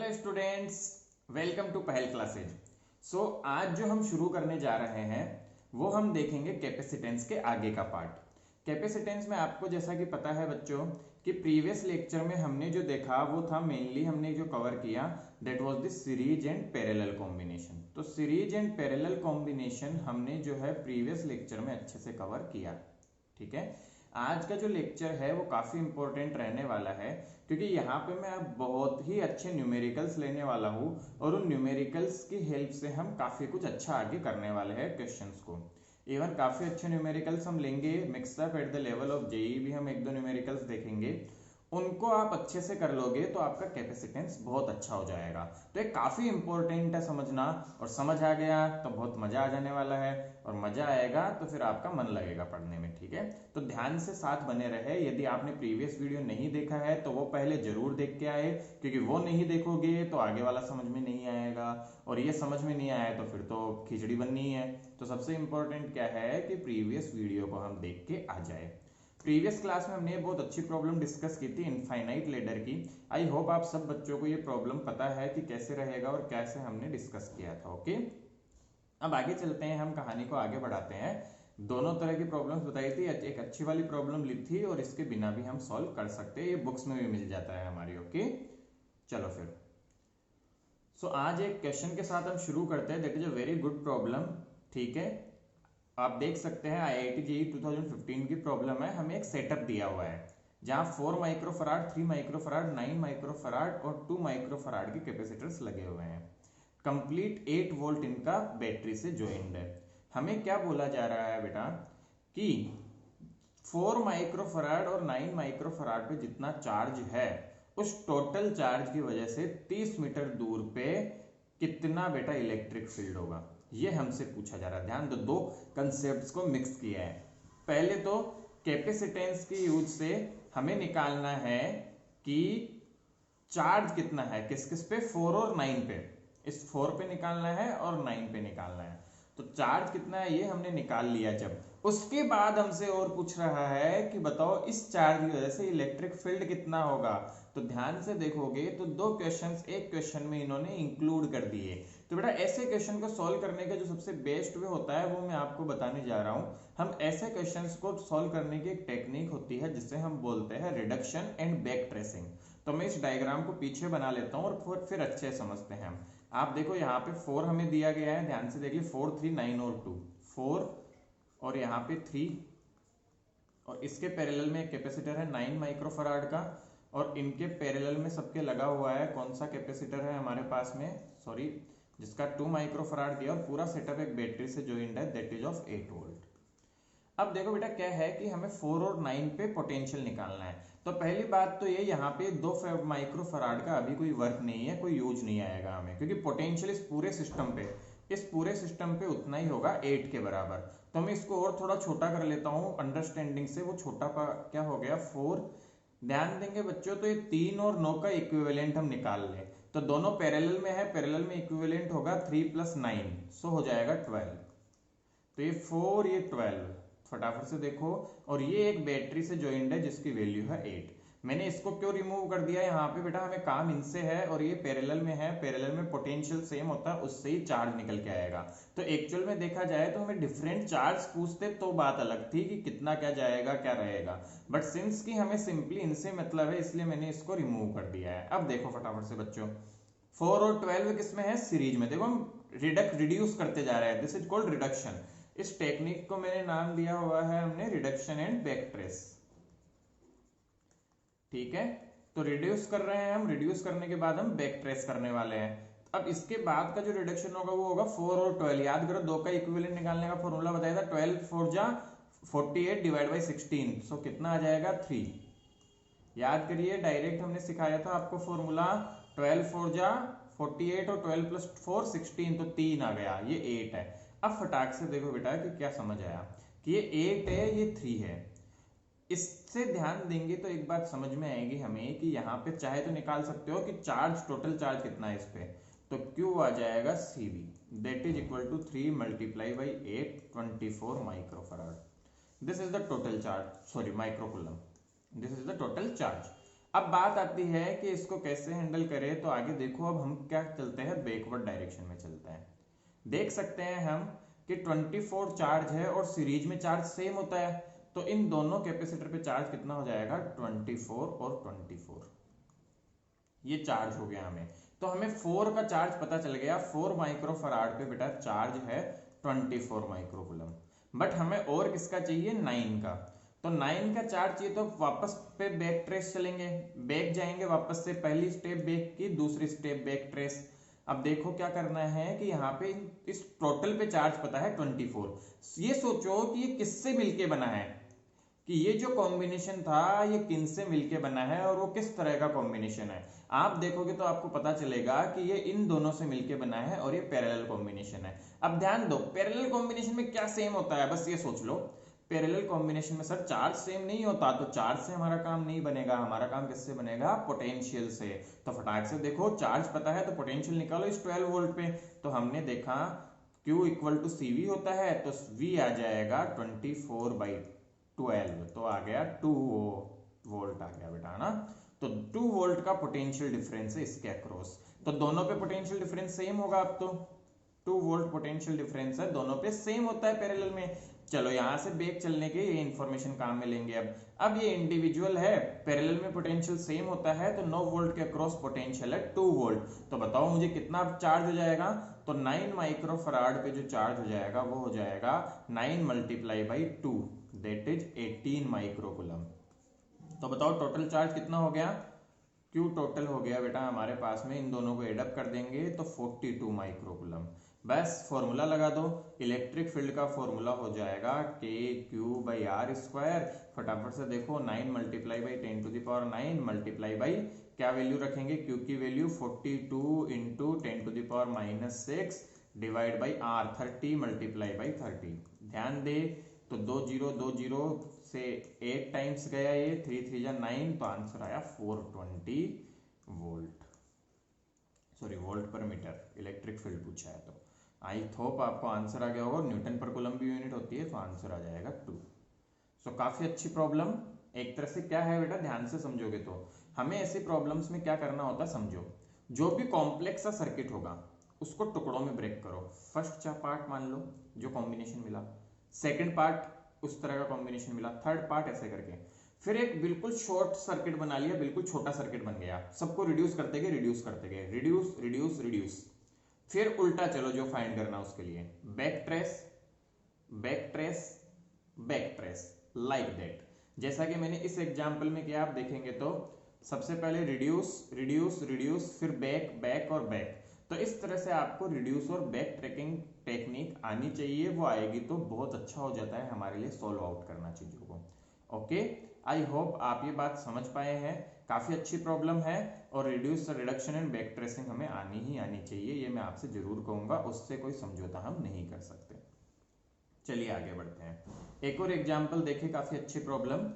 Hello students, welcome to पहल classes. आज जो हम शुरू करने जा रहे हैं वो हम देखेंगे कैपेसिटेंस के आगे का पार्ट। कैपेसिटेंस में आपको जैसा कि पता है बच्चों कि प्रीवियस लेक्चर में हमने जो देखा वो था, मेनली हमने जो कवर किया that was the series and parallel combination. तो सीरीज एंड पैरेलल कॉम्बिनेशन हमने जो है प्रीवियस लेक्चर में अच्छे से कवर किया। ठीक है, आज का जो लेक्चर है वो काफी इंपॉर्टेंट रहने वाला है क्योंकि यहाँ पे मैं अब बहुत ही अच्छे न्यूमेरिकल्स लेने वाला हूँ और उन न्यूमेरिकल्स की हेल्प से हम काफी कुछ अच्छा आगे करने वाले हैं क्वेश्चंस को। इवन काफी अच्छे न्यूमेरिकल्स हम लेंगे, mix up at the level of JEE भी हम एक दो न्यूमेरिकल्स देखेंगे। उनको आप अच्छे से कर लोगे तो आपका कैपेसिटेंस बहुत अच्छा हो जाएगा। तो ये काफी इंपॉर्टेंट है समझना, और समझ आ गया तो बहुत मजा आ जाने वाला है, और मजा आएगा तो फिर आपका मन लगेगा पढ़ने में। ठीक है, तो ध्यान से साथ बने रहे। यदि आपने प्रीवियस वीडियो नहीं देखा है तो वो पहले जरूर देख के आए, क्योंकि वो नहीं देखोगे तो आगे वाला समझ में नहीं आएगा, और ये समझ में नहीं आया तो फिर तो खिचड़ी बननी है। तो सबसे इंपॉर्टेंट क्या है कि प्रीवियस वीडियो को हम देख के आ जाए। प्रीवियस क्लास में हमने बहुत अच्छी प्रॉब्लम डिस्कस की थी इनफाइनाइट लेडर की। आई होप आप सब बच्चों को ये प्रॉब्लम पता है कि कैसे रहेगा और कैसे हमने डिस्कस किया था। ओके, अब आगे चलते हैं, हम कहानी को आगे बढ़ाते हैं। दोनों तरह की प्रॉब्लम्स बताई थी, एक अच्छी वाली प्रॉब्लम ली थी और इसके बिना भी हम सॉल्व कर सकते हैं, ये बुक्स में भी मिल जाता है हमारी। ओके, चलो फिर। आज एक क्वेश्चन के साथ हम शुरू करते हैं। That is a very good problem. ठीक है, आप देख सकते हैं आईआईटी जेईई 2015 की प्रॉब्लम है। हमें एक सेटअप दिया हुआ है जहां 4 माइक्रोफराड, 3 माइक्रोफराड, 9 माइक्रोफराड और 2 माइक्रोफराड के कैपेसिटर्स लगे हुए हैं। कंप्लीट 8 वोल्ट इनका बैटरी से ज्वाइंट है। हमें क्या बोला जा रहा है बेटा कि 4 माइक्रोफराड और 9 माइक्रोफराड पे जितना चार्ज है उस टोटल चार्ज की वजह से 30 मीटर दूर पे कितना बेटा इलेक्ट्रिक फील्ड होगा, ये हमसे पूछा जा रहा है। ध्यान दो, दो कंसेप्ट्स को मिक्स किया है। पहले तो कैपेसिटेंस के यूज से हमें निकालना है कि चार्ज कितना है किस किस पे, 4 और 9 पे। इस 4 पे निकालना है और 9 पे निकालना है। तो चार्ज कितना है ये हमने निकाल लिया। जब उसके बाद हमसे और पूछ रहा है कि बताओ इस चार्ज की वजह से इलेक्ट्रिक फील्ड कितना होगा। तो ध्यान से देखोगे तो दो क्वेश्चंस एक क्वेश्चन में इन्होंने इंक्लूड कर दिए। तो बेटा ऐसे क्वेश्चन को सॉल्व करने का जो सबसे बेस्ट वे होता है वो मैं आपको बताने जा रहा हूं। हम ऐसे क्वेश्चंस को सॉल्व करने की एक टेक्निक होती है जिसे हम बोलते हैं रिडक्शन एंड बैक ट्रेसिंग। तो मैं इस डायग्राम को पीछे बना लेता हूं और फिर अच्छे समझते हैं हम। आप देखो यहाँ पे 4 हमें दिया गया है, ध्यान से देख लीजिए, 4 3 9 और 2, 4 और यहाँ पे 3, और इसके पैरेलल में एक कैपेसिटर है 9 माइक्रोफराड का, और इनके पैरेलल में सबके लगा हुआ है कौन सा कैपेसिटर है हमारे पास में, सॉरी, जिसका 2 माइक्रोफराड दिया, और पूरा सेटअप एक बैटरी से ज्वाइंट है दैट इज ऑफ 8 वोल्ट। अब देखो बेटा क्या है कि हमें 4 और 9 पे पोटेंशियल निकालना है। तो पहली बात तो ये, यहाँ पे 2 माइक्रोफराड का अभी कोई वर्क नहीं है, कोई यूज नहीं आएगा हमें, क्योंकि पोटेंशियल इस पूरे सिस्टम पे उतना ही होगा 8 के बराबर। तो मैं इसको और थोड़ा छोटा कर लेता हूँ अंडरस्टैंडिंग से। वो छोटा क्या हो गया, 4। ध्यान देंगे बच्चों, तो ये 3 और 9 का इक्विवेलेंट हम निकाल लें तो दोनों पैरेलल में है, पैरेलल में इक्विवेलेंट होगा 3 + 9, सो हो जाएगा 12। तो ये 4 ये 12, फटाफट से देखो, और ये एक बैटरी से ज्वाइंट है जिसकी वैल्यू है 8। मैंने इसको क्यों रिमूव कर दिया यहाँ पे बेटा, हमें काम इनसे है और ये पैरेलल में है, पैरेलल में पोटेंशियल सेम होता है, उससे ही चार्ज निकल के आएगा। तो एक्चुअल में देखा जाए तो हमें डिफरेंट चार्ज पूछते तो बात अलग थी कि कितना क्या जाएगा क्या रहेगा, बट सिंस कि हमें सिंपली इनसे मतलब है इसलिए मैंने इसको रिमूव कर दिया है। अब देखो फटाफट से बच्चों, 4 और 12 किस में है, सीरीज में। देखो हम रिड्यूस करते जा रहे हैं, दिस इज कॉल्ड रिडक्शन। इस टेक्निक को मैंने नाम दिया हुआ है हमने रिडक्शन एंड बैक ट्रेस। ठीक है, तो रिड्यूस कर रहे हैं हम, रिड्यूस करने के बाद हम बैक ट्रेस करने वाले हैं। अब इसके बाद का जो रिडक्शन होगा वो होगा 4 और 12। याद करो, दो का इक्विवेलेंट निकालने का फॉर्मूला बताया था, 12 4 जा 48 डिवाइड बाई 16, सो कितना आ जाएगा 3। याद करिए, डायरेक्ट हमने सिखाया था आपको फॉर्मूला, 12 4 जा 48 और 12 + 4 16, तो 3 आ गया, ये 8 है। अब फटाक से देखो बेटा कि क्या समझ आया कि ये 8 है ये 3 है। इससे ध्यान देंगे तो एक बात समझ में आएगी हमें कि यहाँ पे चाहे तो निकाल सकते हो कि चार्ज, टोटल चार्ज कितना है इस पे, तो Q आ जाएगा CV, that is equal to 3 × 8 24 microfarad. This is the total charge, sorry microcoulomb, this is the total charge. अब बात आती है कि इसको कैसे हैंडल करें, तो आगे देखो अब हम क्या चलते हैं, बैकवर्ड डायरेक्शन में चलते हैं। देख सकते हैं हम कि 24 चार्ज है और सीरीज में चार्ज सेम होता है, तो इन दोनों कैपेसिटर पे चार्ज कितना हो जाएगा, 24 और 24, ये चार्ज हो गया हमें। तो हमें 4 का चार्ज पता चल गया, 4 माइक्रोफराड पे बेटा चार्ज है 24 माइक्रोकूलम। बट हमें और किसका चाहिए, 9 का। तो 9 का चार्ज चाहिए, तो वापस पे बैक ट्रेस चलेंगे, बैक जाएंगे वापस से, पहली स्टेप बैक की, दूसरी स्टेप बैक ट्रेस। अब देखो क्या करना है कि यहाँ पे इस टोटल पे चार्ज पता है 24। ये सोचो कि ये किससे मिलके बना है, कि ये जो कॉम्बिनेशन था ये किन से मिलके बना है और वो किस तरह का कॉम्बिनेशन है। आप देखोगे तो आपको पता चलेगा कि ये इन दोनों से मिलके बना है और ये पैरेलल कॉम्बिनेशन है। अब ध्यान दो, पैरेलल कॉम्बिनेशन में क्या सेम होता है, बस ये सोच लो। पैरेलल कॉम्बिनेशन में सर चार्ज सेम नहीं होता, तो चार्ज से हमारा काम नहीं बनेगा, हमारा काम किससे बनेगा, पोटेंशियल से। तो फटाक से देखो, चार्ज पता है तो पोटेंशियल निकालो इस 12 वोल्ट पे। तो हमने देखा Q इक्वल टू CV होता है, तो V आ जाएगा 24/12, तो आ गया 2 वोल्ट आ गया बेटा, ना। तो 2 वोल्ट का पोटेंशियल डिफरेंस है इसके अक्रॉस। तो दोनों पे पोटेंशियल डिफरेंस सेम होगा। अब तो 2 वोल्ट पोटेंशियल डिफरेंस है, दोनों पे सेम होता है पैरेलल में। चलो यहां से बैक चलने के ये इंफॉर्मेशन काम में लेंगे। अब ये इंडिविजुअल है, पैरेलल में पोटेंशियल सेम होता है, तो 9 वोल्ट के अक्रॉस पोटेंशियल है 2 वोल्ट। तो बताओ मुझे कितना चार्ज हो जाएगा, तो 9 माइक्रोफराड पे जो चार्ज हो जाएगा वो हो जाएगा 9 × 2, दैट इज 18 माइक्रोकूलम। तो बताओ टोटल चार्ज कितना हो गया, Q टोटल हो गया बेटा हमारे पास में, इन दोनों को एडअप कर देंगे तो 42 माइक्रोकूलम। बस फॉर्मूला लगा दो, इलेक्ट्रिक फील्ड का फॉर्मूला हो जाएगा KQ/R²। फटाफट से देखो, 9 × 10⁻9 मल्टीप्लाई बाई क्या वैल्यू रखेंगे, Q की वैल्यू 42 × 10⁻6 डिवाइड बाई R 30 × 30। ध्यान दे तो 2 0 से 8 टाइम्स गया, ये 3 3 × 9, तो आंसर आया 420 वोल्ट, सॉरी वोल्ट पर मीटर, इलेक्ट्रिक फील्ड पूछा है। तो आई होप आपको आंसर आ गया होगा, न्यूटन पर कूलम भी यूनिट होती है, तो आंसर आ जाएगा 2। सो काफी अच्छी प्रॉब्लम, एक तरह से क्या है बेटा, ध्यान से समझोगे तो हमें ऐसी प्रॉब्लम्स में क्या करना होता है, समझो। जो भी कॉम्प्लेक्स सा सर्किट होगा उसको टुकड़ों में ब्रेक करो। फर्स्ट पार्ट मान लो जो कॉम्बिनेशन मिला, सेकंड पार्ट उस तरह का कॉम्बिनेशन मिला, थर्ड पार्ट ऐसे करके, फिर एक बिल्कुल शॉर्ट सर्किट बना लिया, बिल्कुल छोटा सर्किट बन गया, सबको रिड्यूस करते गए, रिड्यूस रिड्यूस रिड्यूस। फिर उल्टा चलो, जो फाइंड करना उसके लिए back trace back trace back trace, like that. जैसा कि मैंने इस एग्जांपल में किया, आप देखेंगे तो सबसे पहले रिड्यूस रिड्यूस रिड्यूस, फिर बैक बैक और बैक। तो इस तरह से आपको रिड्यूस और बैक ट्रैकिंग टेक्निक आनी चाहिए, वो आएगी तो बहुत अच्छा हो जाता है हमारे लिए सॉल्व आउट करना चीजों को। ओके, आई होप आप ये बात समझ पाए हैं। काफी अच्छी प्रॉब्लम है, और reduce reduction and back tracing हमें आनी ही आनी चाहिए, ये मैं आपसे जरूर कहूंगा, उससे कोई समझौता हम नहीं कर सकते। चलिए आगे बढ़ते हैं, एक और एग्जांपल देखें, काफी अच्छी प्रॉब्लम।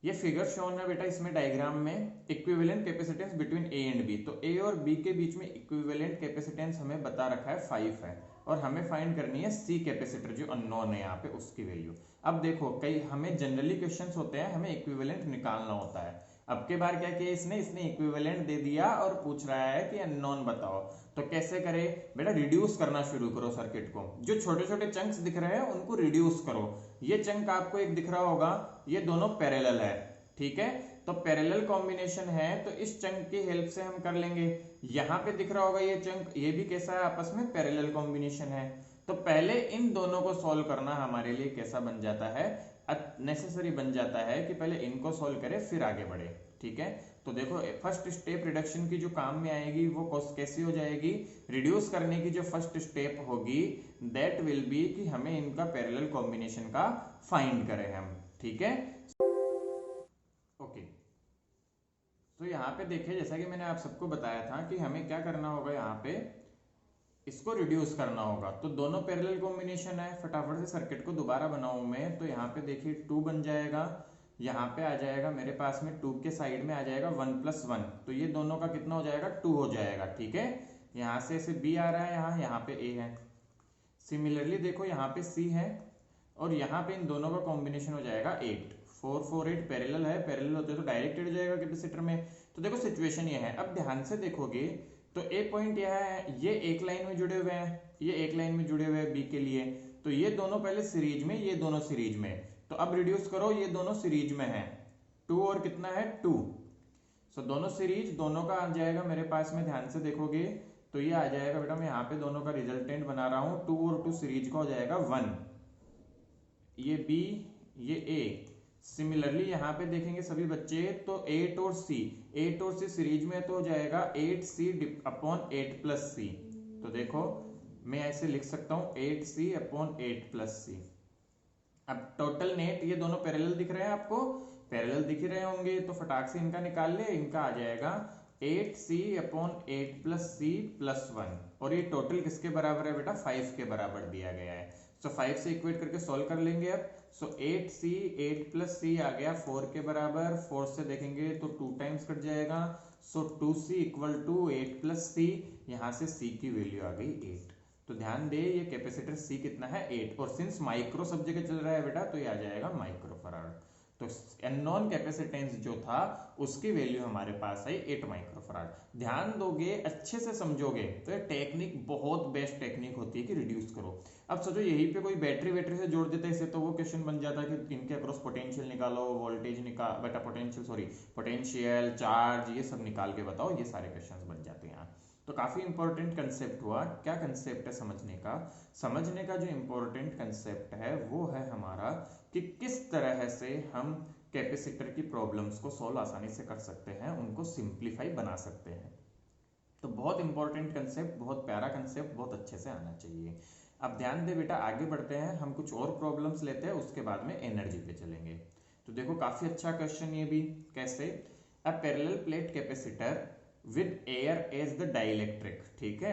ये फिगर शोन है बेटा, इसमें डायग्राम में equivalent capacitance between A and B. तो ए और बी के बीच में इक्विवेलेंट कैपेसिटेंस हमें बता रखा है 5 है, और हमें फाइंड करनी है सी कैपेसिटर जो अननोन है यहाँ पे, उसकी वैल्यू। अब देखो, कई हमें जनरली क्वेश्चंस होते हैं, हमें इक्विवेलेंट निकालना होता है। अब के बार क्या किया इसने इक्विवेलेंट दे दिया और पूछ रहा है कि अननोन बताओ। तो कैसे करे बेटा, रिड्यूस करना शुरू करो सर्किट को, जो छोटे छोटे चंक्स दिख रहे हैं उनको रिड्यूस करो। ये चंक आपको एक दिख रहा होगा, ये दोनों पैरेलल है, ठीक है, तो पैरेलल कॉम्बिनेशन है, तो इस चंक की हेल्प से हम कर लेंगे। यहां पे दिख रहा होगा ये चंक, ये भी कैसा है, आपस में पैरेलल कॉम्बिनेशन है। तो पहले इन दोनों को सॉल्व करना हमारे लिए कैसा बन जाता है, नेसेसरी बन जाता है कि पहले इनको सॉल्व करें फिर आगे बढ़े, ठीक है। तो देखो, फर्स्ट स्टेप रिडक्शन की जो काम में आएगी वो कैसी हो जाएगी, रिड्यूस करने की जो फर्स्ट स्टेप होगी दैट विल बी कि हमें इनका पैरेलल कॉम्बिनेशन का फाइंड करें हम, ठीक है। ओके, तो यहाँ पे देखिए, जैसा कि मैंने आप सबको बताया था कि हमें क्या करना होगा, यहाँ पे इसको रिड्यूस करना होगा। तो दोनों पैरेलल कॉम्बिनेशन है, फटाफट से सर्किट को दोबारा बनाऊं मैं, तो यहाँ पे देखिए 2 बन जाएगा, यहाँ पे आ जाएगा मेरे पास में 2 के साइड में आ जाएगा 1 + 1, तो ये दोनों का कितना हो जाएगा, 2 हो जाएगा, ठीक है। यहाँ से ऐसे B आ रहा है, यहाँ पे A है। सिमिलरली देखो, यहाँ पे C है, और यहाँ पे इन दोनों का कॉम्बिनेशन हो जाएगा 8 448 पैरेलल है, पैरेलल होते तो डायरेक्ट हट जाएगा कैपेसिटर में। तो देखो सिचुएशन ये है। अब ध्यान से देखोगे तो ए पॉइंट यह है, ये एक लाइन में जुड़े हुए हैं, ये एक लाइन में जुड़े हुए हैं बी के लिए, तो ये दोनों पहले सीरीज में, ये दोनों सीरीज में। तो अब रिड्यूस करो, ये दोनों सीरीज में है 2 और कितना है 2, सो दोनों सीरीज, दोनों का आ जाएगा मेरे पास में। ध्यान से देखोगे तो ये आ जाएगा बेटा, मैं यहाँ पे दोनों का रिजल्टेंट बना रहा हूँ, 2 और 2 सीरीज का हो जाएगा 1, ये बी ये ए। सिमिलरली यहाँ पे देखेंगे सभी बच्चे तो 8 और सी, 8 और सी सीरीज में तो हो जाएगा 8c अपॉन 8 प्लस सी। तो देखो मैं ऐसे लिख सकता हूँ 8c अपॉन 8 प्लस सी। अब टोटल नेट, ये दोनों पैरेलल दिख रहे हैं आपको, पैरेलल दिख ही रहे होंगे, तो फटाक से इनका निकाल ले। इनका आ जाएगा 8c upon 8 plus C plus 1, और ये टोटल किसके बराबर है बेटा 5 के बराबर दिया गया है। सो 5 से इक्वेट करके सॉल्व कर लेंगे अब। सो 8c 8 प्लस सी आ गया 4 के बराबर, 4 से देखेंगे तो 2 टाइम्स कट जाएगा, सो 2c इक्वल टू 8 प्लस सी, यहाँ से c की वैल्यू आ गई 8। तो ध्यान दे ये कैपेसिटर C कितना है 8, और सिंस माइक्रो सब जगह चल रहा है बेटा तो ये आ जाएगा माइक्रोफराड। तो अननोन कैपेसिटेंस जो था उसकी वैल्यू हमारे पास आई 8 माइक्रोफराड। ध्यान दोगे, अच्छे से समझोगे तो ये टेक्निक बहुत बेस्ट टेक्निक होती है कि रिड्यूस करो। अब सोचो यहीं पे कोई बैटरी से जोड़ देता है इसे, तो वो क्वेश्चन बन जाता है कि इनके अक्रॉस पोटेंशियल निकालो, वोल्टेज निकाल बेटा, पोटेंशियल चार्ज ये सब निकाल के बताओ, ये सारे क्वेश्चन बन जाते हैं। तो काफी इंपॉर्टेंट कंसेप्ट हुआ। क्या कंसेप्ट है समझने का जो इंपॉर्टेंट कंसेप्ट है वो है हमारा कि किस तरह से हम कैपेसिटर की प्रॉब्लम्स को सॉल्व आसानी से कर सकते हैं, उनको सिंप्लीफाई बना सकते हैं। तो बहुत इंपॉर्टेंट कंसेप्ट, बहुत प्यारा कंसेप्ट, बहुत अच्छे से आना चाहिए। अब ध्यान दे बेटा, आगे बढ़ते हैं, हम कुछ और प्रॉब्लम्स लेते हैं, उसके बाद में एनर्जी पे चलेंगे। तो देखो काफी अच्छा क्वेश्चन ये भी। कैसे? A parallel plate capacitor with air as the dielectric, ठीक है,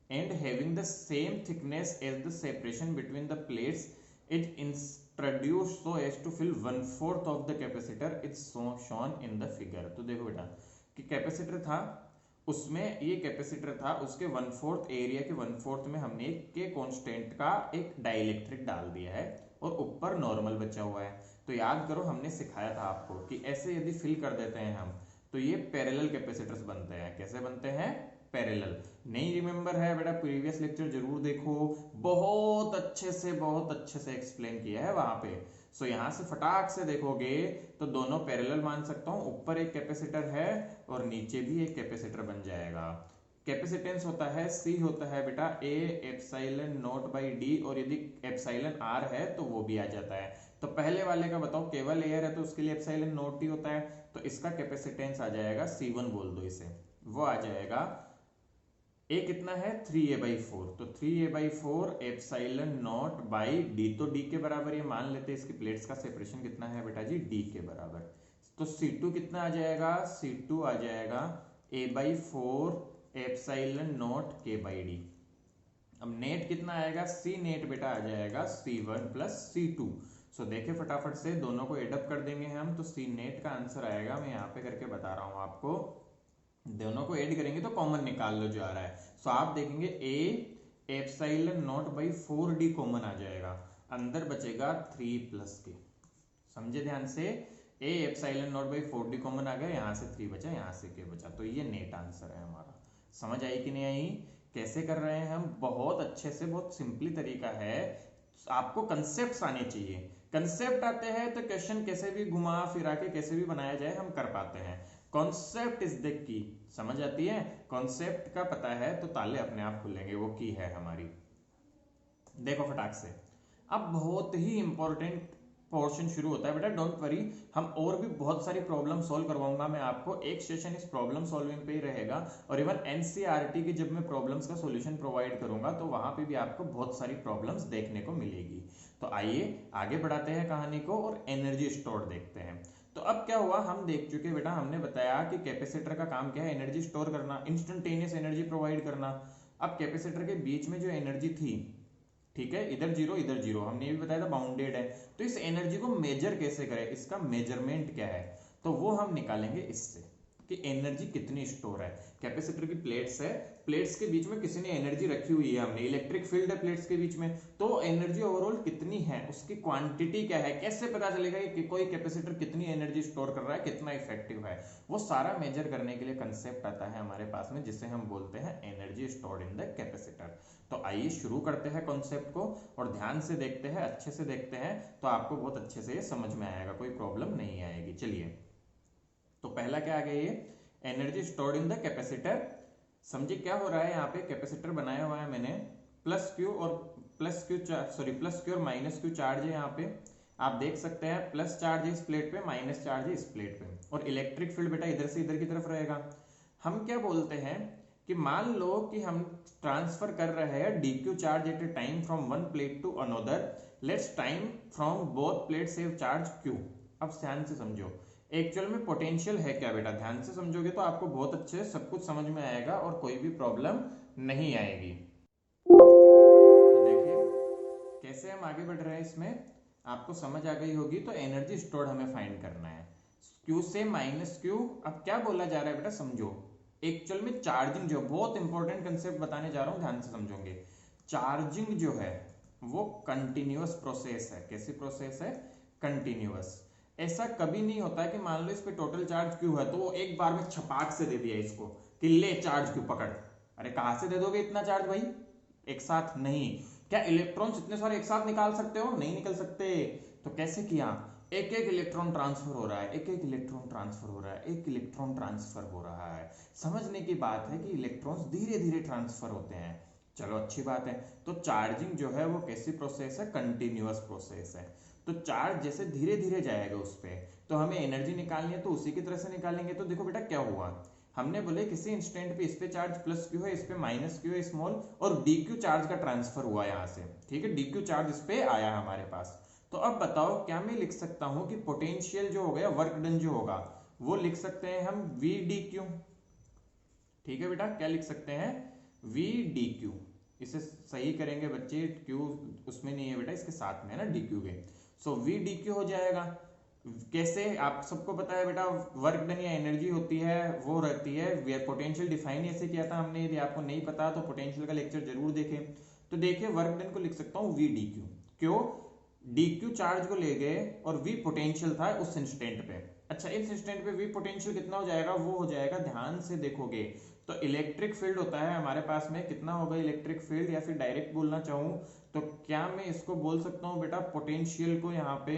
and having the same thickness as the separation between the plates is introduced so as to fill 1/4 of the capacitor is shown in the figure। तो देखो बेटा कि capacitor था, उसमें ये capacitor था, उसके 1/4 एरिया के 1/4 में हमने एक के कांस्टेंट का एक डाइलेक्ट्रिक डाल दिया है और ऊपर नॉर्मल बचा हुआ है। तो याद करो हमने सिखाया था आपको कि ऐसे यदि फिल कर देते हैं हम तो ये पैरेलल कैपेसिटर्स बनते हैं। कैसे बनते हैं? पैरेलल। नहीं रिमेंबर है बेटा, प्रीवियस लेक्चर जरूर देखो, बहुत अच्छे से एक्सप्लेन किया है वहां पे। सो यहाँ से फटाक से देखोगे तो दोनों पैरेलल मान सकता हूँ, ऊपर एक कैपेसिटर है और नीचे भी एक कैपेसिटर बन जाएगा। कैपेसिटेंस होता है C होता है बेटा A epsilon not by D, और यदि एप्सिलॉन R है तो वो भी आ जाता है। तो पहले वाले का बताओ, केवल एयर है तो उसके लिए एप्सिलॉन नॉट ही होता है, तो इसका कैपेसिटेंस आ जाएगा C1 बोल दो इसे, वो आ जाएगा A कितना है 3A/4, तो 3A/4 epsilon not by D, तो D के बराबर ये मान लेते हैं, इसकी प्लेट्स का सेपरेशन कितना है बेटा जी D के बराबर। तो C2 कितना आ जाएगा? C2 आ जाएगा A/4 एप्सिलॉन नॉट K/D। अब नेट कितना आएगा? C नेट बेटा आ जाएगा C1 प्लस C2। सो देखे फटाफट से दोनों को एडअप कर देंगे हम, तो C नेट का आंसर आएगा, मैं यहाँ पे करके बता रहा हूँ आपको, दोनों को ऐड करेंगे तो कॉमन निकाल लो जो आ रहा है। सो आप देखेंगे A epsilon not by 4D common आ जाएगा, अंदर बचेगा 3 प्लस K। समझे ध्यान से? A epsilon not by 4D common आ गया, यहाँ से 3 बचा, यहाँ से K बचा, तो ये नेट आंसर है हमारा। समझ आई कि नहीं आई? कैसे कर रहे हैं हम? बहुत अच्छे से, बहुत सिंपली तरीका है, आपको कंसेप्ट आने चाहिए। कंसेप्ट आते हैं तो क्वेश्चन कैसे भी घुमा फिरा के कैसे भी बनाया जाए हम कर पाते हैं। Concept is the key. समझ आती है? कॉन्सेप्ट का पता है तो ताले अपने आप खुलेंगे, वो की है हमारी। देखो फटाक से, अब बहुत ही इंपॉर्टेंट पोर्शन शुरू होता है बेटा, डोंट वरी, हम और भी बहुत सारी प्रॉब्लम सॉल्व करवाऊंगा मैं आपको। एक सेशन इस प्रॉब्लम सॉल्विंग पे ही रहेगा, और इवन एनसीईआरटी की जब मैं प्रॉब्लम्स का सॉल्यूशन प्रोवाइड करूंगा तो वहां पे भी आपको बहुत सारी प्रॉब्लम्स देखने को मिलेगी। तो आइए आगे बढ़ाते हैं कहानी को और एनर्जी स्टोर देखते हैं। तो अब क्या हुआ, हम देख चुके बेटा, हमने बताया कि कैपेसिटर का काम क्या है, एनर्जी स्टोर करना, इंस्टेंटेनियस एनर्जी प्रोवाइड करना। अब कैपेसिटर के बीच में जो एनर्जी थी, ठीक है, इधर जीरो इधर जीरो, हमने ये भी बताया था बाउंडेड है, तो इस एनर्जी को मेजर कैसे करें, इसका मेजरमेंट क्या है, तो वो हम निकालेंगे इससे। कि एनर्जी कितनी स्टोर है। कैपेसिटर की प्लेट्स है, प्लेट्स के बीच में किसी ने एनर्जी रखी हुई है, हमने इलेक्ट्रिक फील्ड है प्लेट्स के बीच में, तो एनर्जी ओवरऑल कितनी है, उसकी क्वांटिटी क्या है, कैसे पता चलेगा कि कोई कैपेसिटर कितनी एनर्जी स्टोर कर रहा है, कितना इफेक्टिव है, वो सारा मेजर करने के लिए कंसेप्ट आता है हमारे पास में, जिसे हम बोलते हैं energy stored in the capacitor. तो आइए शुरू करते हैं कॉन्सेप्ट को और ध्यान से देखते हैं, अच्छे से देखते हैं, तो आपको बहुत अच्छे से ये समझ में आएगा, कोई प्रॉब्लम नहीं आएगी। चलिए, तो पहला क्या आ गया, ये energy stored in the capacitor. समझिए क्या हो रहा है, यहाँ पे कैपेसिटर बनाया हुआ है मैंने, प्लस क्यू और माइनस क्यू चार्ज है यहाँ पे, आप देख सकते हैं प्लस चार्ज है इस प्लेट पे, माइनस चार्ज है इस प्लेट पे, और इलेक्ट्रिक फील्ड बेटा इधर से इधर की तरफ रहेगा। हम क्या बोलते हैं कि मान लो कि हम ट्रांसफर कर रहे हैं dq charge at a time from one plate to another, let's time from both plate save charge q। अब ध्यान से समझो, एक्चुअल में पोटेंशियल है क्या बेटा, ध्यान से समझोगे तो आपको बहुत अच्छे सब कुछ समझ में आएगा और कोई भी प्रॉब्लम नहीं आएगी। तो देखिए कैसे हम आगे बढ़ रहे हैं, इसमें आपको समझ आ गई होगी। तो एनर्जी स्टोर्ड हमें फाइंड करना है, Q से माइनस Q। अब क्या बोला जा रहा है बेटा, समझो एक्चुअल में चार्जिंग जो, बहुत इंपॉर्टेंट कंसेप्ट बताने जा रहा हूं, ध्यान से समझोगे। चार्जिंग जो है वो कंटिन्यूअस प्रोसेस है। कैसी प्रोसेस है, कंटिन्यूअस। ऐसा कभी नहीं होता है कि मान लो इस पे टोटल चार्ज Q है तो वो एक बार में छपाक से दे दिया इसको कि ले चार्ज Q पकड़। अरे कहां से दे दोगे इतना चार्ज भाई, एक साथ नहीं। क्या इलेक्ट्रॉन्स इतने सारे एक साथ निकाल सकते हो, नहीं निकल सकते। तो कैसे किया, एक एक इलेक्ट्रॉन ट्रांसफर हो रहा है, एक एक इलेक्ट्रॉन ट्रांसफर हो रहा है, एक इलेक्ट्रॉन ट्रांसफर हो रहा है। समझने की बात है कि इलेक्ट्रॉन्स धीरे धीरे ट्रांसफर होते हैं। चलो अच्छी बात है। तो चार्जिंग जो है वो कैसी प्रोसेस है, कंटिन्यूअस प्रोसेस है। तो चार्ज जैसे धीरे धीरे जाएगा उस पे, तो हमें एनर्जी निकालनी है तो उसी की तरह से निकालेंगे। तो देखो बेटा क्या हुआ, हमने बोले किसी इंस्टेंट पे इस पे चार्ज प्लस क्यू है, इस पे माइनस क्यू है स्मॉल, और डी क्यू चार्ज का ट्रांसफर हुआ यहाँ से, ठीक है, डी क्यू चार्ज इस पे आया हमारे पास। तो अब बताओ क्या मैं लिख सकता हूं कि पोटेंशियल जो हो गया, वर्क डन जो होगा, वो लिख सकते हैं हम वी डी क्यू। ठीक है बेटा, क्या लिख सकते हैं, वी डी क्यू। इसे सही करेंगे बच्चे, क्यू उसमें नहीं है बेटा, इसके साथ में है ना डी क्यू के। सो वी डी क्यू हो जाएगा। कैसे, आप सबको पता है बेटा, वर्क डन या एनर्जी होती है वो रहती है, पोटेंशियल डिफाइन ऐसे किया था हमने, यदि आपको नहीं पता तो पोटेंशियल का लेक्चर जरूर देखें। तो देखिए वर्क डन को लिख सकता हूँ वी डी क्यू। क्यों, डी क्यू चार्ज को ले गए और वी पोटेंशियल था उस इंस्टेंट पे। अच्छा, इस इंस्टेंट पे वी पोटेंशियल कितना हो जाएगा, वो हो जाएगा, ध्यान से देखोगे तो इलेक्ट्रिक फील्ड होता है हमारे पास में, कितना होगा इलेक्ट्रिक फील्ड, या फिर डायरेक्ट बोलना चाहूं तो क्या मैं इसको बोल सकता हूं बेटा, पोटेंशियल को यहाँ पे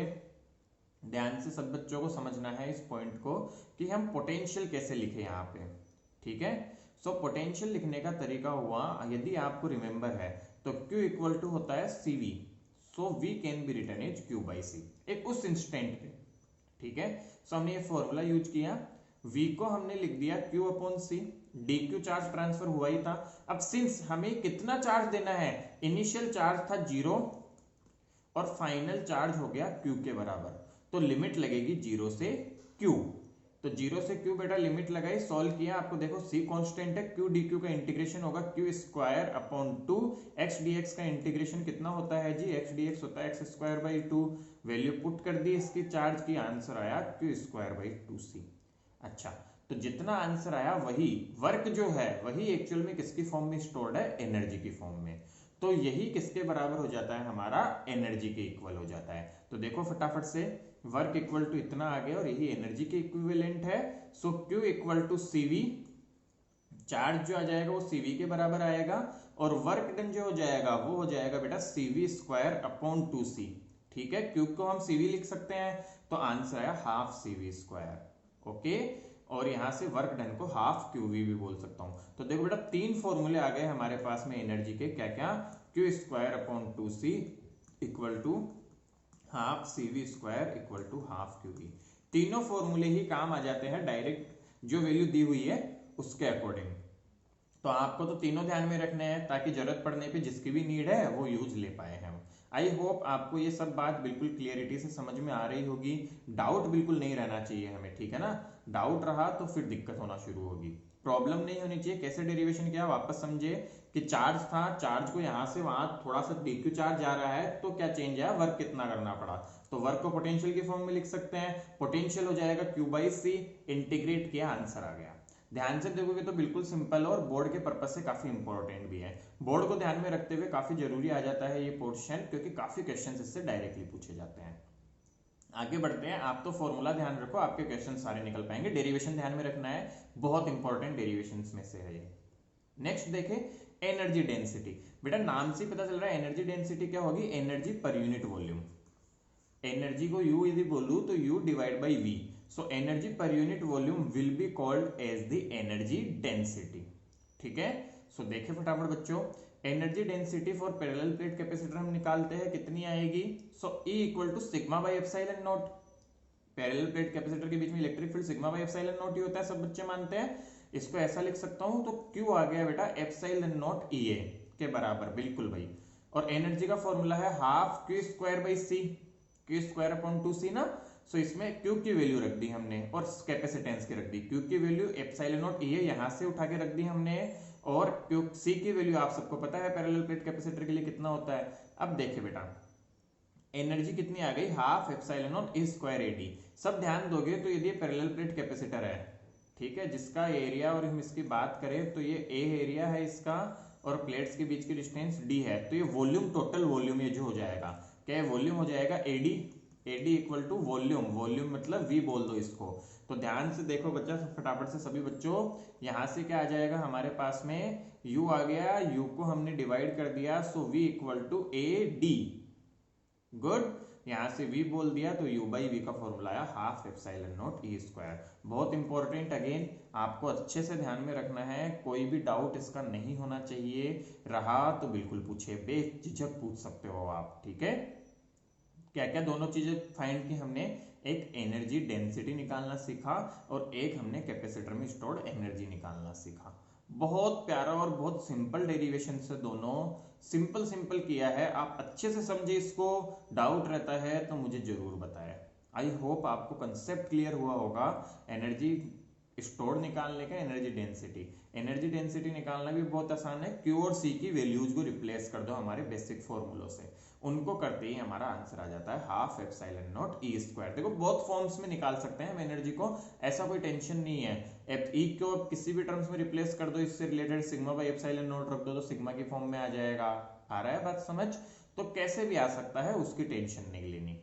ध्यान से सब बच्चों को समझना है इस पॉइंट को कि हम पोटेंशियल कैसे लिखे यहाँ पे। ठीक है, सो पोटेंशियल लिखने का तरीका हुआ, यदि आपको रिमेंबर है तो Q इक्वल टू होता है CV, so V can be written as Q by C, एक उस इंस्टेंट पे। ठीक है, सो हमने ये फॉर्मूला यूज किया, V को हमने लिख दिया Q upon C, dq charge transfer हुआ ही था। अब सिंस हमें कितना चार्ज देना है, इनिशियल चार्ज था 0 और फाइनल चार्ज हो गया Q के बराबर, तो लिमिट लगेगी 0 से Q। तो 0 से Q बेटा लिमिट लगाई, सॉल्व किया, आपको देखो C कांस्टेंट है, Q dq का इंटीग्रेशन होगा Q square upon 2, x dx का इंटीग्रेशन कितना होता है जी, x dx होता है x square by 2। Value put कर दी इसकी चार्ज की, आंसर आया Q स्क्वायर बाई 2C। अच्छा, तो जितना आंसर आया वही वर्क जो है वही एक्चुअल में किसकी फॉर्म में स्टोर्ड है, एनर्जी की फॉर्म में। तो यही किसके बराबर हो जाता है, हमारा एनर्जी के इक्वल हो जाता है। तो देखो फटाफट से, वर्क इक्वल टू इतना आ गया और यही एनर्जी के इक्विवेलेंट है। So Q equal to CV, charge जो आ जाएगा वो CV के बराबर आएगा, और वर्क डन जो हो जाएगा वो हो जाएगा बेटा CV स्क्वायर अपॉन 2C। ठीक है, Q को हम CV लिख सकते हैं, तो आंसर आया हाफ CV स्क्वायर। ओके, और यहां से वर्क डन को हाफ QV भी बोल सकता हूं। तो देखो बेटा तीन फॉर्मूले आ गए हमारे पास में एनर्जी के, क्या क्या, Q square upon 2C equal to half CV square equal to half QV। तीनों फॉर्मूले ही काम आ जाते हैं डायरेक्ट जो वैल्यू दी हुई है उसके अकॉर्डिंग। तो आपको तो तीनों ध्यान में रखने हैं ताकि जरूरत पड़ने पे जिसकी भी नीड है वो यूज ले पाए हम। आई होप आपको ये सब बात बिल्कुल क्लियरिटी से समझ में आ रही होगी, डाउट बिल्कुल नहीं रहना चाहिए हमें, ठीक है ना। डाउट रहा तो फिर दिक्कत होना शुरू होगी, प्रॉब्लम नहीं होनी चाहिए। कैसे डेरिवेशन किया वापस समझे कि चार्ज था, चार्ज को यहां से वहां थोड़ा सा dq चार्ज जा रहा है तो क्या चेंज आया, वर्क कितना करना पड़ा, तो वर्क को पोटेंशियल की फॉर्म में लिख सकते हैं, पोटेंशियल हो जाएगा Q बाई सी, इंटीग्रेट किया आंसर आ गया। ध्यान से देखोगे तो बिल्कुल सिंपल और बोर्ड के पर्पज से काफी इंपॉर्टेंट भी है। बोर्ड को ध्यान में रखते हुए काफी जरूरी आ जाता है ये पोर्शन, क्योंकि काफी क्वेश्चंस इससे डायरेक्टली पूछे जाते हैं। आगे बढ़ते हैं। आप तो फॉर्मूला ध्यान रखो, आपके क्वेश्चन सारे निकल पाएंगे। डेरिवेशन ध्यान में रखना है, बहुत इंपॉर्टेंट डेरिवेशन में से है ये। नेक्स्ट देखें, एनर्जी डेंसिटी। बेटा नाम से पता चल रहा है एनर्जी डेंसिटी क्या होगी, energy per unit volume. Energy को U यदि बोलूं तो U divide by V, so energy per unit volume will be called as the energy density. ठीक है, सो देखें फटाफट बच्चों, energy density for parallel plate capacitor हम निकालते हैं, कितनी आएगी, so E equal to sigma by epsilon not. Parallel plate capacitor के बीच में electric field sigma by epsilon not ही होता है, सब बच्चे मानते हैं। इसको ऐसा लिख सकता हूं, तो Q आ गया बेटा एप्सिलॉन नॉट EA के बराबर, बिल्कुल भाई। और एनर्जी का फॉर्मूला है half Q square by C, Q square upon 2C ना। सो इसमें Q की वैल्यू रख दी हमने और कैपेसिटेंस की रख दी। Q की वैल्यू एप्सिलॉन नॉट EA यहां से उठा के रख दी हमने, और C की वैल्यू आप सबको पता है पैरेलल प्लेट कैपेसिटर के लिए कितना होता है। अब देखिए बेटा एनर्जी कितनी आ गई, half epsilon not E square AD। सब ध्यान दोगे तो यदि पैरेलल प्लेट कैपेसिटर है, ठीक है, जिसका एरिया और हम इसकी बात करें तो ये A एरिया है इसका, और प्लेट्स के बीच की डिस्टेंस D है, तो ये वॉल्यूम, टोटल वॉल्यूम ये जो हो जाएगा, क्या वॉल्यूम हो जाएगा AD equal to volume, volume मतलब V बोल दो इसको। तो ध्यान से देखो बच्चा फटाफट से सभी बच्चों, यहां से क्या आ जाएगा हमारे पास में, U आ गया, U को हमने डिवाइड कर दिया, so V equal to AD। Good, यहां से V बोल दिया तो U बाई V का फॉर्मूला आया half epsilon not E square. बहुत इंपॉर्टेंट, अगेन आपको अच्छे से ध्यान में रखना है, कोई भी डाउट इसका नहीं होना चाहिए, रहा तो बिल्कुल पूछे, बेझिझक पूछ सकते हो आप। ठीक है, क्या क्या दोनों चीजें फाइंड की हमने, एक एनर्जी डेंसिटी निकालना सीखा और एक हमने कैपेसिटर में स्टोर्ड एनर्जी निकालना सीखा। बहुत प्यारा और बहुत सिंपल डेरिवेशन से दोनों, सिंपल सिंपल किया है, आप अच्छे से समझे इसको। डाउट रहता है तो मुझे जरूर बताएं। आई होप आपको कंसेप्ट क्लियर हुआ होगा एनर्जी स्टोर निकालने का, एनर्जी डेंसिटी निकालना भी बहुत आसान है। Q और C की वैल्यूज को रिप्लेस कर दो हमारे बेसिक फॉर्मूलों से, उनको करते ही हमारा आंसर आ जाता है half epsilon not E square. देखो बहुत फॉर्म्स में निकाल सकते हैं हम एनर्जी को, ऐसा कोई टेंशन नहीं है। E को किसी भी टर्म्स में रिप्लेस कर दो, इससे related sigma by epsilon not रख दो तो सिग्मा की फॉर्म में आ जाएगा। आ रहा है बात समझ, तो कैसे भी आ सकता है, उसकी टेंशन नहीं लेनी।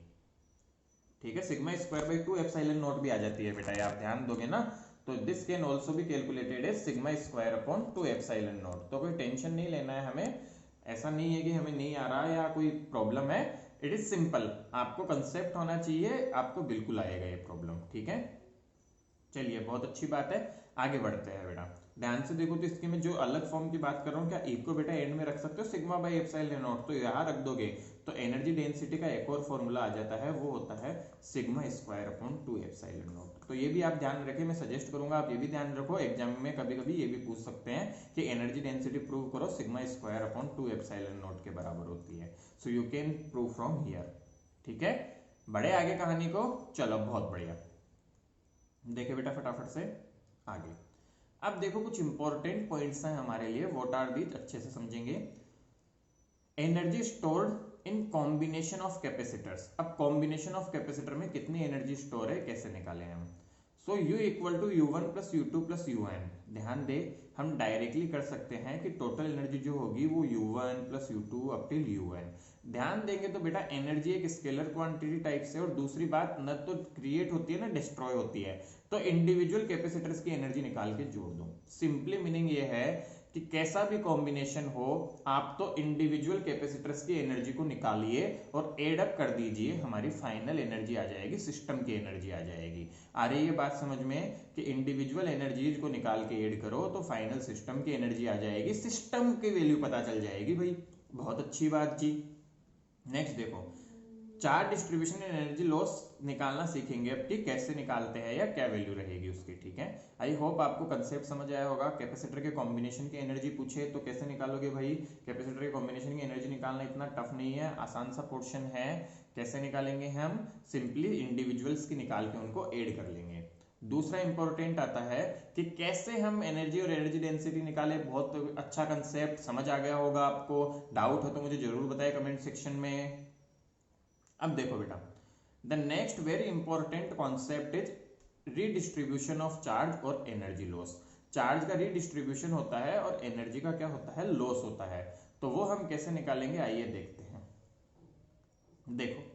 ठीक है, sigma square by 2 epsilon not भी आ जाती है बेटा, ये आप ध्यान दोगे ना, तो this can also be calculated as sigma square upon 2 epsilon not. तो कोई टेंशन नहीं लेना है हमें, ऐसा नहीं है कि हमें नहीं आ रहा या कोई प्रॉब्लम है, इट इज सिंपल। आपको कंसेप्ट होना चाहिए, आपको बिल्कुल आएगा ये प्रॉब्लम। ठीक है, चलिए बहुत अच्छी बात है, आगे बढ़ते हैं बेटा। ध्यान से देखो तो इसके में जो अलग फॉर्म की बात कर रहा हूँ, क्या E को बेटा एंड में रख सकते हो सिग्मा बाई एप्सिलॉन नॉट, तो यहाँ रख दोगे तो एनर्जी डेंसिटी का एक और फॉर्मूला आ जाता है, वो होता है sigma square upon 2 epsilon not. तो ये भी आप ध्यान रखें, मैं सजेस्ट करूंगा आप ये भी ध्यान रखो, एग्जाम में कभी कभी ये भी पूछ सकते हैं कि एनर्जी डेंसिटी प्रूव करो, sigma square upon 2 epsilon not के बराबर होती है। So you can prove from here. ठीक है, बड़े आगे कहानी को, चलो बहुत बढ़िया, देखिए बेटा फटाफट से आगे। अब देखो कुछ इंपॉर्टेंट पॉइंट्स हैं हमारे लिए, व्हाट आर दीज, अच्छे से समझेंगे। Energy stored in combination of capacitors. अब कॉम्बिनेशन ऑफ कैपेसिटर में कितनी एनर्जी स्टोर है, कैसे निकालें हम। So U equal to U1 plus U2 plus UN। ध्यान दे, हम डायरेक्टली कर सकते हैं कि टोटल एनर्जी जो होगी वो U1 plus U2 up till UN। ध्यान देंगे तो बेटा एनर्जी एक स्केलर क्वांटिटी टाइप से, और दूसरी बात न तो क्रिएट होती है ना डिस्ट्रॉय होती है, तो इंडिविजुअल कैपेसिटर्स की एनर्जी निकाल के जोड़ दो। सिंपली मीनिंग ये है कि कैसा भी कॉम्बिनेशन हो, आप तो इंडिविजुअल कैपेसिटर्स की एनर्जी को निकालिए और एड अप कर दीजिए, हमारी फाइनल एनर्जी आ जाएगी, सिस्टम की एनर्जी आ जाएगी। आ रही है बात समझ में, कि इंडिविजुअल एनर्जीज को निकाल के ऐड करो तो फाइनल सिस्टम की एनर्जी आ जाएगी, सिस्टम की वैल्यू पता चल जाएगी भाई। बहुत अच्छी बात जी। नेक्स्ट देखो, चार्ज डिस्ट्रीब्यूशन एनर्जी लॉस निकालना सीखेंगे अब कि कैसे निकालते हैं या क्या वैल्यू रहेगी उसकी। ठीक है, आई होप आपको कंसेप्ट समझ आया होगा। कैपेसिटर के कॉम्बिनेशन की एनर्जी पूछे तो कैसे निकालोगे भाई, कैपेसिटर के कॉम्बिनेशन की एनर्जी निकालना इतना टफ नहीं है, आसान सा पोर्शन है। कैसे निकालेंगे हम, सिंपली इंडिविजुअल्स की निकाल के उनको ऐड कर लेंगे। दूसरा इंपॉर्टेंट आता है कि कैसे हम एनर्जी और एनर्जी डेंसिटी निकाले, बहुत अच्छा कंसेप्ट, समझ आ गया होगा आपको। डाउट हो तो मुझे जरूर बताएं कमेंट सेक्शन में। अब देखो बेटा, the next very important concept is redistribution of charge और एनर्जी लॉस। चार्ज का रीडिस्ट्रीब्यूशन होता है और एनर्जी का क्या होता है, लॉस होता है। तो वो हम कैसे निकालेंगे, आइए देखते हैं। देखो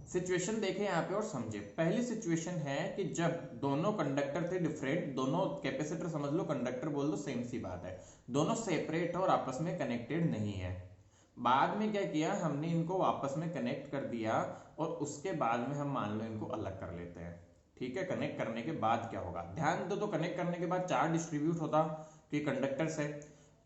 सिचुएशन देखें यहाँ पे और समझे। पहली सिचुएशन है कि जब दोनों कंडक्टर थे डिफरेंट, दोनों कैपेसिटर समझ लो, कंडक्टर बोल दो, सेम सी बात है, दोनों सेपरेट और आपस में कनेक्टेड नहीं है। बाद में क्या किया हमने, इनको आपस में कनेक्ट कर दिया और उसके बाद में हम मान लो इनको अलग कर लेते हैं। ठीक है, कनेक्ट करने के बाद क्या होगा, ध्यान दो। तो कनेक्ट करने के बाद चार्ज डिस्ट्रीब्यूट होता कि कंडक्टर से।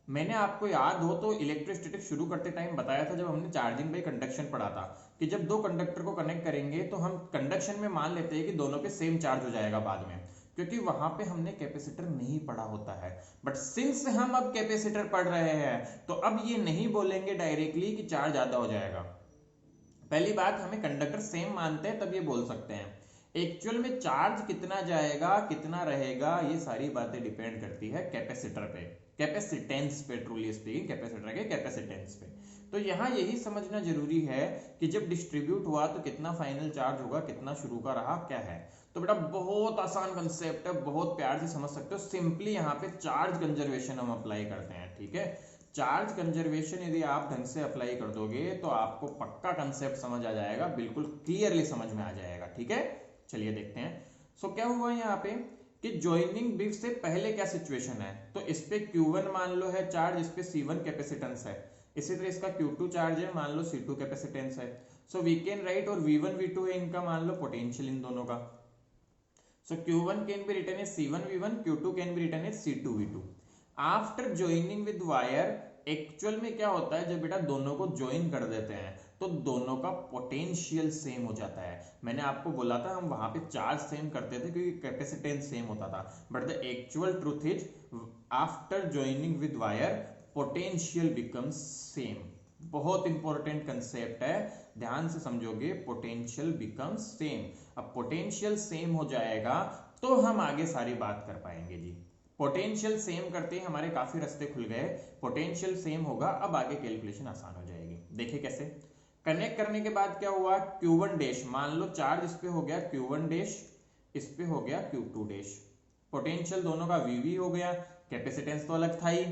मैंने आपको याद हो तो इलेक्ट्रोस्टैटिक शुरू करते टाइम बताया था, जब हमने चार्जिंग बाय कंडक्शन पढ़ा था, कि जब दो कंडक्टर को कनेक्ट करेंगे तो हम कंडक्शन में मान लेते हैं कि दोनों पे सेम चार्ज हो जाएगा बाद में, क्योंकि वहां पे हमने कैपेसिटर नहीं पढ़ा होता है। बट सिंस हम अब कैपेसिटर पढ़ रहे हैं तो अब ये नहीं बोलेंगे डायरेक्टली कि चार्ज ज्यादा हो जाएगा। पहली बात, हमें कंडक्टर सेम मानते हैं तब ये बोल सकते हैं। एक्चुअल में चार्ज कितना जाएगा कितना रहेगा, ये सारी बातें डिपेंड करती है कैपेसिटर पे, कैपेसिटेंस पे, ट्रूली स्पीकिंग कैपेसिटर के कैपेसिटेंस पे। तो यहाँ यही समझना जरूरी है कि जब डिस्ट्रीब्यूट हुआ तो कितना फाइनल चार्ज होगा, कितना शुरू का रहा, क्या है। तो बेटा बहुत आसान कंसेप्ट है, बहुत प्यार से समझ सकते हो। सिंपली यहाँ पे चार्ज कंजर्वेशन हम अप्लाई करते हैं। ठीक है, चार्ज कंजर्वेशन यदि आप ढंग से अप्लाई कर दोगे तो आपको पक्का कंसेप्ट समझ आ जाएगा, बिल्कुल क्लियरली समझ में आ जाएगा। ठीक है, चलिए देखते हैं। सो क्या हुआ यहाँ पे कि ज्वाइनिंग बीफ से पहले क्या सिचुएशन है, तो इस पे Q1 मान लो है चार्ज, इस पे C1 कैपेसिटेंस है, इसी तरह इसका Q2 चार्ज है, मान लो C2 कैपेसिटेंस है। सो वी कैन राइट, और V1 V2 है इनका, मान लो पोटेंशियल इन दोनों का। So Q1 can be written as C1 V1, Q2 can be written as C2 V2। After joining with wire, actual में क्या होता है, जब बेटा दोनों को ज्वाइन कर देते हैं तो दोनों का पोटेंशियल सेम हो जाता है। मैंने आपको बोला था हम वहां पे चार्ज सेम करते थे क्योंकि कैपेसिटेंस सेम होता था, but the actual truth is after joining with wire potential becomes same. बहुत इंपॉर्टेंट कंसेप्ट है, ध्यान से समझोगे, पोटेंशियल बिकम्स सेम। अब पोटेंशियल सेम हो जाएगा तो हम आगे सारी बात कर पाएंगे जी। पोटेंशियल सेम करते ही हमारे काफी रास्ते खुल गए, पोटेंशियल सेम होगा, अब आगे कैलकुलेशन आसान हो जाएगी। देखिए कैसे। कनेक्ट करने के बाद क्या हुआ, Q1 डैश, मान लो चार्ज इस पे हो गया Q1 डैश, इस पे हो गया Q2 डैश, पोटेंशियल दोनों का VV हो गया, कैपेसिटेंस तो अलग था ही।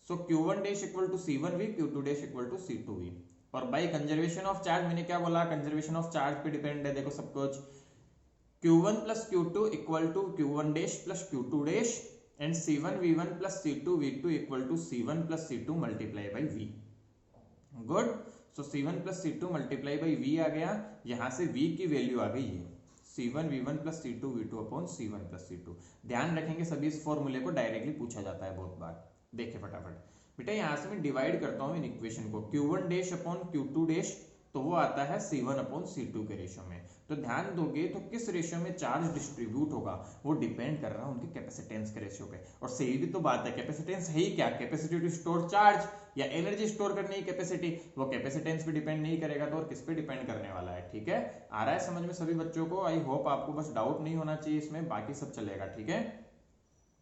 So Q1 dash equal to C1V, Q2 dash equal to C2V। और बाय कंजर्वेशन ऑफ चार्ज, मैंने क्या बोला, कंजर्वेशन ऑफ चार्ज पे डिपेंड है, देखो सब कुछ। Q1 plus Q2 equal to Q1 dash plus Q2 dash, and C1 V1 plus C2 V2 equal to C1 plus C2 multiply by V। Good. So C1 plus C2 multiply by V आ गया, यहां से V की value आ गई ये C1 V1 plus C2 V2 upon C1 plus C2। ध्यान रखेंगे सभी इस फॉर्मूले को डायरेक्टली पूछा जाता है बहुत बार। देखिए फटाफट बेटा, यहां से मैं डिवाइड करता हूं इन इक्वेशन को, Q1 dash upon Q2 dash, तो वो आता है C1 अपॉन C2 के रेशियो में। तो ध्यान दोगे तो किस रेशियो में चार्ज डिस्ट्रीब्यूट होगा वो डिपेंड कर रहा है उनके कैपेसिटेंस के रेशियो पे। और सही भी तो बात है, कैपेसिटेंस है ही क्या, कैपेसिटी टू स्टोर चार्ज या एनर्जी स्टोर करने की कैपेसिटी, वो कैपेसिटेंस पे डिपेंड नहीं करेगा तो और किस पे डिपेंड करने वाला है। ठीक है, आ रहा है समझ में सभी बच्चों को, आई होप आपको बस डाउट नहीं होना चाहिए इसमें, बाकी सब चलेगा। ठीक है,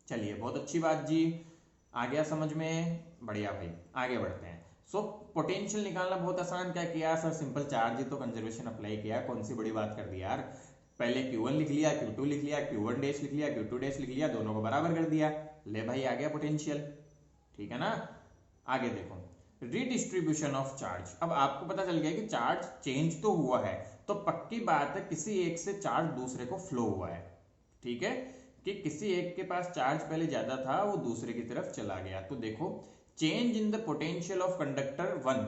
चलिए बहुत अच्छी बात जी, आ गया समझ में, बढ़िया भाई, आगे बढ़ते हैं। सो पोटेंशियल निकालना बहुत आसान, क्या किया सर, सिंपल चार्ज ही तो कंजर्वेशन अप्लाई किया, कौन सी बड़ी बात कर दी यार। पहले Q1 लिख लिया, Q2 लिख लिया, Q1 डैश लिख लिया, Q2 डैश लिख लिया, दोनों को बराबर कर दिया, ले भाई आ गया पोटेंशियल। ठीक है ना, आगे देखो, रीडिस्ट्रीब्यूशन ऑफ चार्ज। अब आपको पता चल गया कि चार्ज चेंज तो हुआ है, तो पक्की बात है किसी एक से चार्ज दूसरे को फ्लो हुआ है। ठीक है, कि किसी एक के पास चार्ज पहले ज्यादा था, वो दूसरे की तरफ चला गया। तो देखो, change in the potential of conductor 1,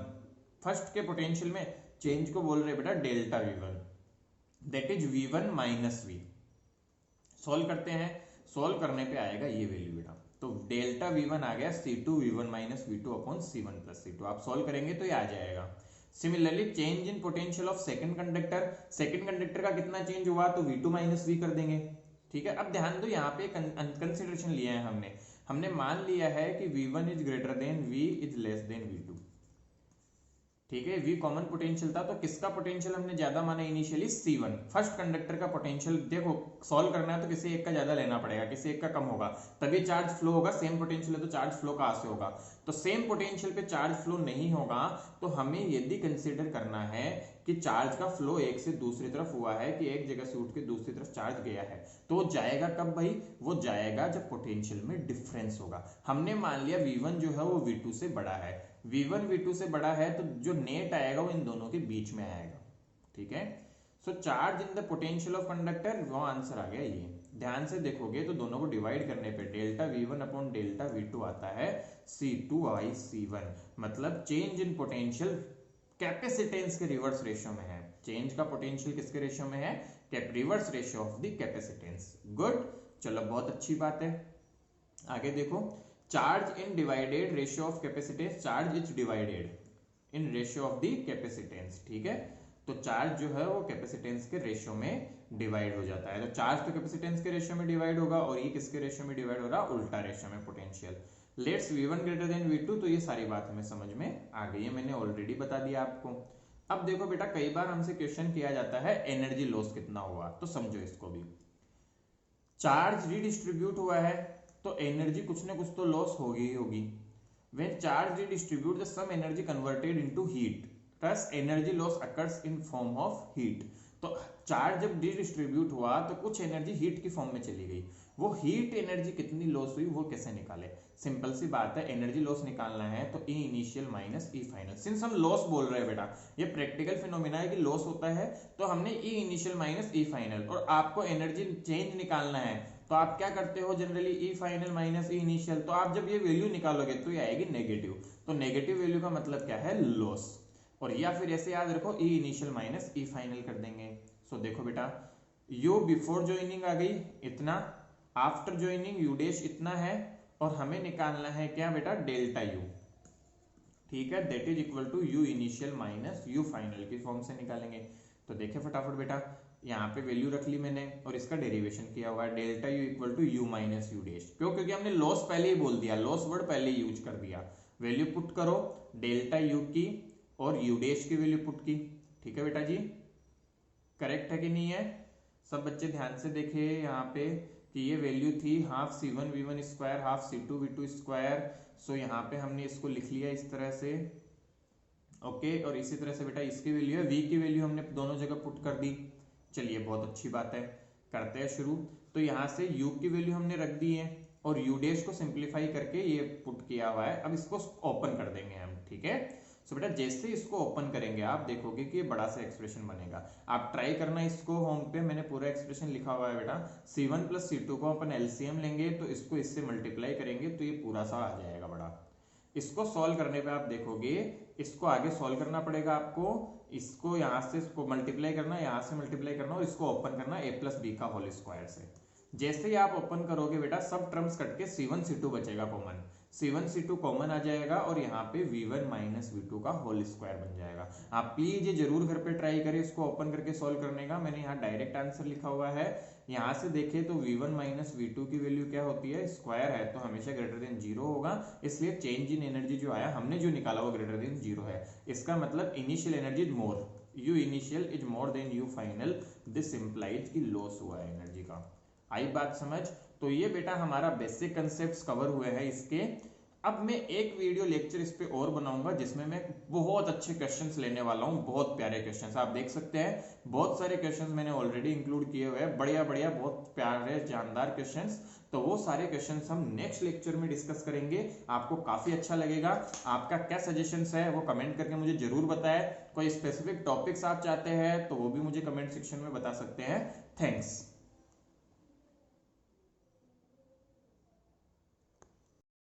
first के पोटेंशियल में चेंज को बोल रहे बेटा delta V1, that is V1 minus V। Solve करते हैं, सोल्व करने पे आएगा ये वैल्यू बेटा, तो डेल्टा V1 आ गया C2 V1 minus V2 upon C1 plus C2। आप सोल्व करेंगे तो ये आ जाएगा। Similarly change in potential of second conductor, second conductor का कितना चेंज हुआ, तो V2 माइनस V कर देंगे। ठीक है, अब ध्यान दो, यहाँ पे कंसिडरेशन लिया है हमने मान लिया है कि V1 is greater than V is less than V2। ठीक है, V कॉमन पोटेंशियल था, तो किसका पोटेंशियल हमने ज्यादा माना इनिशियली, C1, फर्स्ट कंडक्टर का पोटेंशियल। देखो सॉल्व करना है तो किसी एक का ज्यादा लेना पड़ेगा, किसी एक का कम होगा तभी चार्ज फ्लो होगा। सेम पोटेंशियल है तो चार्ज फ्लो कहां से होगा, तो सेम पोटेंशियल पे चार्ज फ्लो नहीं होगा। तो हमें यदि कंसिडर करना है कि चार्ज का फ्लो एक से दूसरी तरफ हुआ है, कि एक जगह से उठ के दूसरी तरफ चार्ज गया है, तो वो जाएगा कब भाई, वो जाएगा जब पोटेंशियल में डिफरेंस होगा। हमने मान लिया V1 जो है वो V2 से बड़ा है, V1 V2 से बड़ा है, तो जो नेट आएगा वो इन दोनों के बीच में आएगा। ठीक है, so charge in the potential of conductor, वो आंसर आ गया ये। ध्यान से देखोगे तो दोनों को डिवाइड करने पे delta V1 upon delta V2 आता है C2/C1, मतलब चेंज इन पोटेंशियल कैपेसिटेंस के रिवर्स रेशियो में है। चेंज का पोटेंशियल किसके रेशियो में है, reverse ratio of the capacitance. Good, चलो बहुत अच्छी बात है। आगे देखो, charge in divided ratio of capacitance, charge is divided in ratio of the capacitance. ठीक है, तो चार्ज जो है वो कैपेसिटेंस के रेशियो में डिवाइड हो जाता है। तो चार्ज तो कैपेसिटेंस के रेशियो में डिवाइड होगा, और ये किसके रेशियो में डिवाइड हो रहा है, उल्टा रेशियो में potential. Let's V1 greater than V2, तो ये सारी बात हमें समझ में आ गई है, मैंने ऑलरेडी बता दिया आपको। अब देखो बेटा, कई बार हमसे क्वेश्चन किया जाता है एनर्जी लॉस कितना हुआ, तो समझो इसको भी। चार्ज रीडिस्ट्रीब्यूट हुआ है तो एनर्जी कुछ ना कुछ तो लॉस होगी ही होगी। When charge redistribute, the some energy converted into heat. Thus energy loss occurs in form of heat. तो चार्ज जब डिस्ट्रीब्यूट हुआ तो कुछ एनर्जी हीट की फॉर्म में चली गई। वो हीट एनर्जी कितनी लॉस हुई वो कैसे निकाले, सिंपल सी बात है, एनर्जी लॉस निकालना है तो E initial minus E final. Since हम लॉस बोल रहे हैं बेटा, ये प्रैक्टिकल फिनोमिना है कि लॉस होता है, तो हमने E initial minus E final, और आपको एनर्जी चेंज निकालना है तो आप क्या करते हो generally, E final minus E initial. तो आप जब ये वैल्यू निकालोगे तो ये आएगी नेगेटिव, तो नेगेटिव वैल्यू का मतलब क्या है, लॉस। और या फिर ऐसे याद रखो, E initial minus E final कर देंगे। सो देखो बेटा, U बिफोर ज्वाइनिंग आ गई इतना, आफ्टर ज्वाइनिंग U डैश इतना है, और हमें निकालना है क्या बेटा, डेल्टा U। ठीक है, that is equal to U initial minus U final की फॉर्म से निकालेंगे। तो देखे फटाफट बेटा, यहाँ पे वैल्यू रख ली मैंने और इसका डेरिवेशन किया हुआ है, delta U equal to U minus U dash. क्यों, क्योंकि हमने लॉस पहले ही बोल दिया, लॉस वर्ड पहले यूज कर दिया। वैल्यू पुट करो डेल्टा U की और U डैश की वैल्यू पुट की। ठीक है बेटा जी, करेक्ट है कि नहीं है, सब बच्चे ध्यान से देखे यहाँ पे कि ये वैल्यू थी half C1 V1 square half C2 V2 square. So यहाँ पे हमने इसको लिख लिया इस तरह से, ओके। और इसी तरह से बेटा इसकी वैल्यू है, V की वैल्यू हमने दोनों जगह पुट कर दी। चलिए बहुत अच्छी बात है, करते हैं शुरू। तो यहाँ से U की वैल्यू हमने रख दी है और U डैश को सिंप्लीफाई करके ये पुट किया हुआ है। अब इसको ओपन कर देंगे हम, ठीक है। सो बेटा जैसे इसको ओपन करेंगे आप देखोगे कि ये बड़ा सा एक्सप्रेशन बनेगा। आप ट्राई करना इसको, होम पे मैंने पूरा एक्सप्रेशन लिखा हुआ है बेटा। C1 प्लस C2 को अपन LCM लेंगे तो इसको इससे मल्टीप्लाई करेंगे तो ये पूरा सा आ जाएगा बड़ा। इसको सॉल्व करने पे आप देखोगे, इसको आगे सॉल्व करना पड़ेगा आपको, इसको यहाँ से इसको मल्टीप्लाई करना, यहाँ से मल्टीप्लाई करना और इसको ओपन करना a प्लस बी का होल स्क्वायर से। जैसे ही आप ओपन करोगे बेटा सब टर्म्स कट के C1 C2 बचेगा कॉमन, C1 C2 कॉमन आ जाएगा और यहाँ पे V1 माइनस V2 का होल स्क्वायर बन जाएगा। आप प्लीज ये जरूर घर पे ट्राई करें इसको ओपन करके सॉल्व करने का। मैंने यहाँ डायरेक्ट आंसर लिखा हुआ है, यहाँ से देखें तो V1 माइनस V2 की वैल्यू क्या होती है, स्क्वायर है तो हमेशा ग्रेटर देन 0 होगा, इसलिए चेंज इन एनर्जी जो आया हमने जो निकाला वो ग्रेटर देन 0 है। इसका मतलब initial energy is more, U initial is more than U final, this implies कि लॉस हुआ है एनर्जी का। आई बात समझ। तो ये बेटा हमारा बेसिक कंसेप्ट्स कवर हुए हैं इसके। अब मैं एक वीडियो लेक्चर इस पे और बनाऊंगा जिसमें मैं बहुत अच्छे क्वेश्चंस लेने वाला हूँ, बहुत प्यारे क्वेश्चंस। आप देख सकते हैं बहुत सारे क्वेश्चंस मैंने ऑलरेडी इंक्लूड किए हुए हैं, बढ़िया बढ़िया बहुत प्यारे जानदार क्वेश्चंस। तो वो सारे क्वेश्चंस हम नेक्स्ट लेक्चर में डिस्कस करेंगे, आपको काफी अच्छा लगेगा। आपका क्या सजेशंस है वो कमेंट करके मुझे जरूर बताएं। कोई स्पेसिफिक टॉपिक्स आप चाहते हैं तो वो भी मुझे कमेंट सेक्शन में बता सकते हैं। थैंक्स।